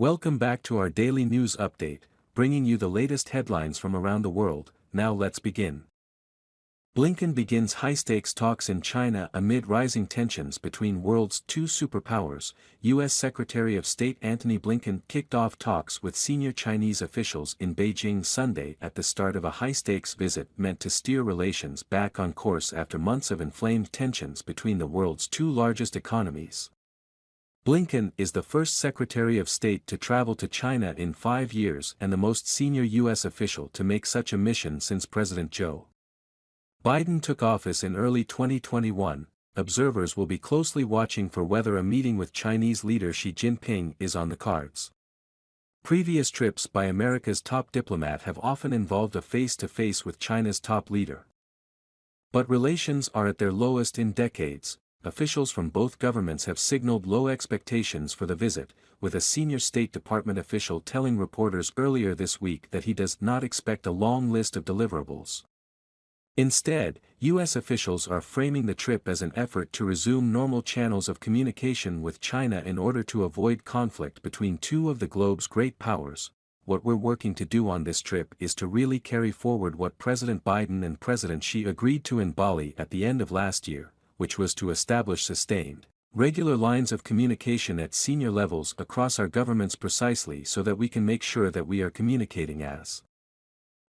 Welcome back to our daily news update, bringing you the latest headlines from around the world. Now let's begin. Blinken begins high-stakes talks in China amid rising tensions between world's two superpowers. U.S. Secretary of State Antony Blinken kicked off talks with senior Chinese officials in Beijing Sunday at the start of a high-stakes visit meant to steer relations back on course after months of inflamed tensions between the world's two largest economies. Blinken is the first Secretary of State to travel to China in 5 years and the most senior U.S. official to make such a mission since President Joe Biden took office in early 2021. Observers will be closely watching for whether a meeting with Chinese leader Xi Jinping is on the cards. Previous trips by America's top diplomat have often involved a face-to-face with China's top leader. But relations are at their lowest in decades. Officials from both governments have signaled low expectations for the visit, with a senior State Department official telling reporters earlier this week that he does not expect a long list of deliverables. Instead, U.S. officials are framing the trip as an effort to resume normal channels of communication with China in order to avoid conflict between two of the globe's great powers. What we're working to do on this trip is to really carry forward what President Biden and President Xi agreed to in Bali at the end of last year, which was to establish sustained, regular lines of communication at senior levels across our governments precisely so that we can make sure that we are communicating as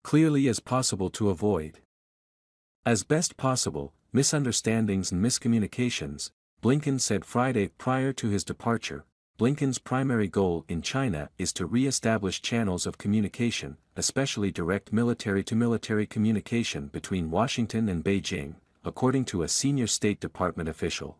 clearly as possible to avoid, as best possible, misunderstandings and miscommunications, Blinken said Friday prior to his departure. Blinken's primary goal in China is to re-establish channels of communication, especially direct military-to-military communication between Washington and Beijing, according to a senior State Department official.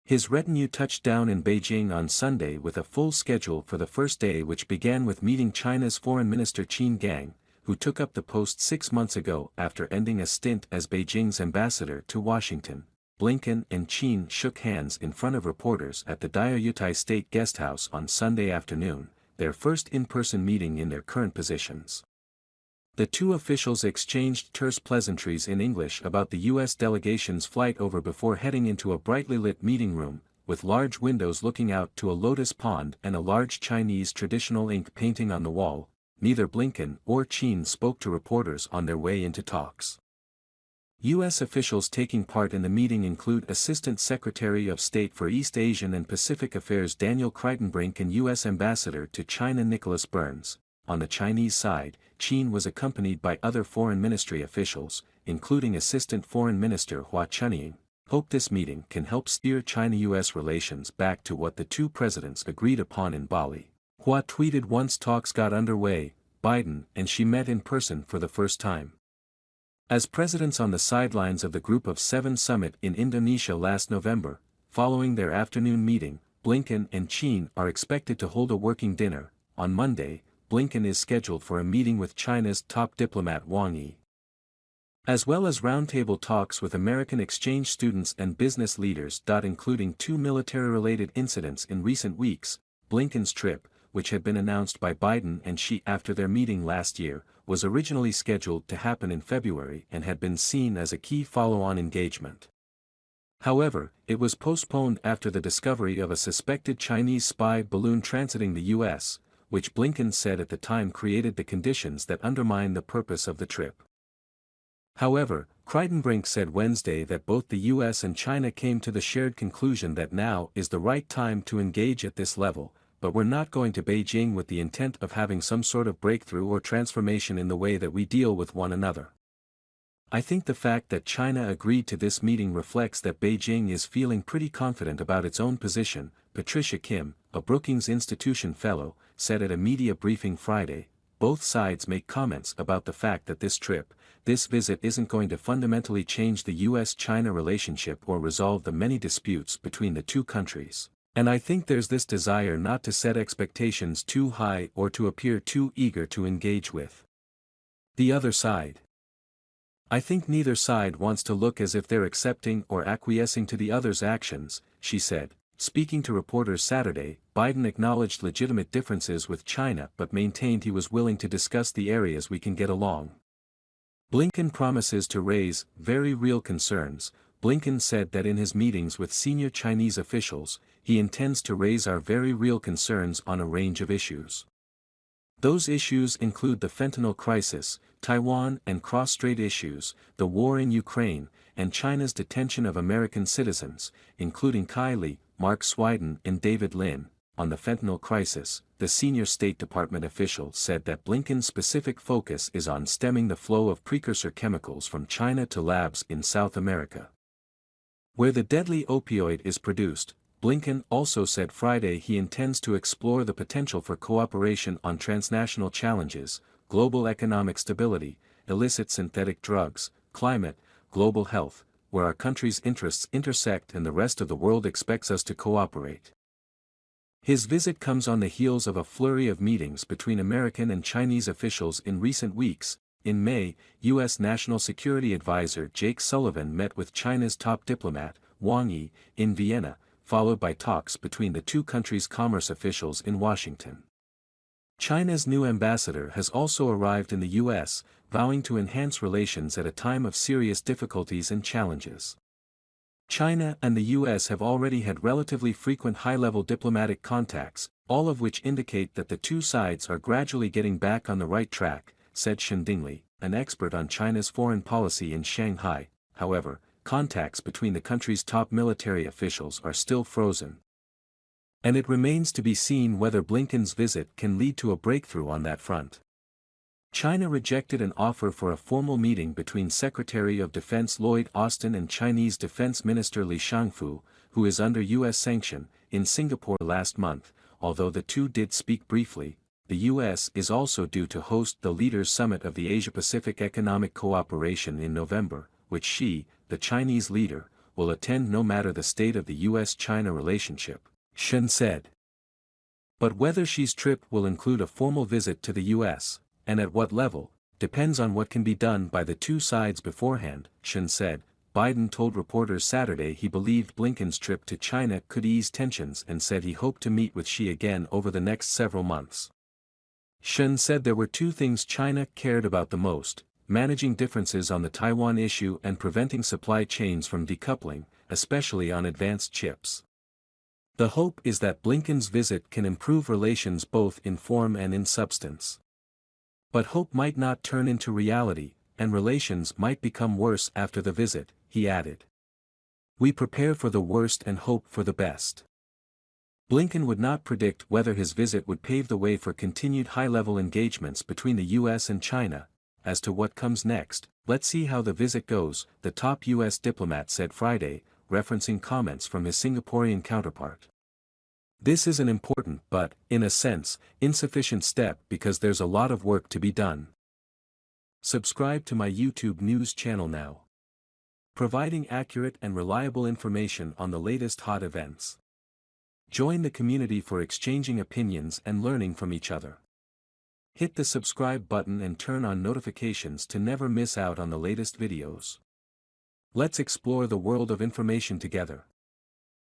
His retinue touched down in Beijing on Sunday with a full schedule for the first day, which began with meeting China's Foreign Minister Qin Gang, who took up the post 6 months ago after ending a stint as Beijing's ambassador to Washington. Blinken and Qin shook hands in front of reporters at the Diaoyutai State Guesthouse on Sunday afternoon, their first in-person meeting in their current positions. The two officials exchanged terse pleasantries in English about the U.S. delegation's flight over before heading into a brightly lit meeting room, with large windows looking out to a lotus pond and a large Chinese traditional ink painting on the wall. Neither Blinken or Qin spoke to reporters on their way into talks. U.S. officials taking part in the meeting include Assistant Secretary of State for East Asian and Pacific Affairs Daniel Kritenbrink and U.S. Ambassador to China Nicholas Burns. On the Chinese side, Qin was accompanied by other foreign ministry officials, including Assistant Foreign Minister Hua Chunying. Hope this meeting can help steer China-U.S. relations back to what the two presidents agreed upon in Bali. Hua tweeted once talks got underway, Biden and Xi met in person for the first time. As presidents on the sidelines of the Group of Seven summit in Indonesia last November, following their afternoon meeting, Blinken and Qin are expected to hold a working dinner. On Monday, Blinken is scheduled for a meeting with China's top diplomat Wang Yi, as well as roundtable talks with American exchange students and business leaders. Including two military-related incidents in recent weeks. Blinken's trip, which had been announced by Biden and Xi after their meeting last year, was originally scheduled to happen in February and had been seen as a key follow-on engagement. However, it was postponed after the discovery of a suspected Chinese spy balloon transiting the U.S., which Blinken said at the time created the conditions that undermine the purpose of the trip. However, Kritenbrink said Wednesday that both the U.S. and China came to the shared conclusion that now is the right time to engage at this level, but we're not going to Beijing with the intent of having some sort of breakthrough or transformation in the way that we deal with one another. I think the fact that China agreed to this meeting reflects that Beijing is feeling pretty confident about its own position, Patricia Kim, a Brookings Institution fellow, said at a media briefing Friday. Both sides make comments about the fact that this visit isn't going to fundamentally change the U.S.-China relationship or resolve the many disputes between the two countries. And I think there's this desire not to set expectations too high or to appear too eager to engage with the other side. I think neither side wants to look as if they're accepting or acquiescing to the other's actions, she said. Speaking to reporters Saturday, Biden acknowledged legitimate differences with China but maintained he was willing to discuss the areas we can get along. Blinken promises to raise very real concerns. Blinken said that in his meetings with senior Chinese officials, he intends to raise our very real concerns on a range of issues. Those issues include the fentanyl crisis, Taiwan and cross-strait issues, the war in Ukraine, and China's detention of American citizens, including Kai Li, Mark Swiden and David Lin. On the fentanyl crisis, the senior State Department official said that Blinken's specific focus is on stemming the flow of precursor chemicals from China to labs in South America, where the deadly opioid is produced. Blinken also said Friday he intends to explore the potential for cooperation on transnational challenges, global economic stability, illicit synthetic drugs, climate, global health, where our country's interests intersect and the rest of the world expects us to cooperate. His visit comes on the heels of a flurry of meetings between American and Chinese officials in recent weeks. In May, U.S. National Security Advisor Jake Sullivan met with China's top diplomat, Wang Yi, in Vienna, followed by talks between the two countries' commerce officials in Washington. China's new ambassador has also arrived in the U.S., vowing to enhance relations at a time of serious difficulties and challenges. China and the U.S. have already had relatively frequent high-level diplomatic contacts, all of which indicate that the two sides are gradually getting back on the right track, said Shen Dingli, an expert on China's foreign policy in Shanghai. However, contacts between the country's top military officials are still frozen, and it remains to be seen whether Blinken's visit can lead to a breakthrough on that front. China rejected an offer for a formal meeting between Secretary of Defense Lloyd Austin and Chinese Defense Minister Li Shangfu, who is under U.S. sanction, in Singapore last month. Although the two did speak briefly, the U.S. is also due to host the Leaders' Summit of the Asia-Pacific Economic Cooperation in November, which Xi, the Chinese leader, will attend no matter the state of the U.S.-China relationship, Shen said. But whether Xi's trip will include a formal visit to the U.S., and at what level, depends on what can be done by the two sides beforehand, Shen said. Biden told reporters Saturday he believed Blinken's trip to China could ease tensions and said he hoped to meet with Xi again over the next several months. Shen said there were two things China cared about the most: managing differences on the Taiwan issue and preventing supply chains from decoupling, especially on advanced chips. The hope is that Blinken's visit can improve relations both in form and in substance. But hope might not turn into reality, and relations might become worse after the visit, he added. We prepare for the worst and hope for the best. Blinken would not predict whether his visit would pave the way for continued high-level engagements between the U.S. and China. As to what comes next, let's see how the visit goes, the top U.S. diplomat said Friday, referencing comments from his Singaporean counterpart. This is an important but, in a sense, insufficient step because there's a lot of work to be done. Subscribe to my YouTube news channel now, providing accurate and reliable information on the latest hot events. Join the community for exchanging opinions and learning from each other. Hit the subscribe button and turn on notifications to never miss out on the latest videos. Let's explore the world of information together.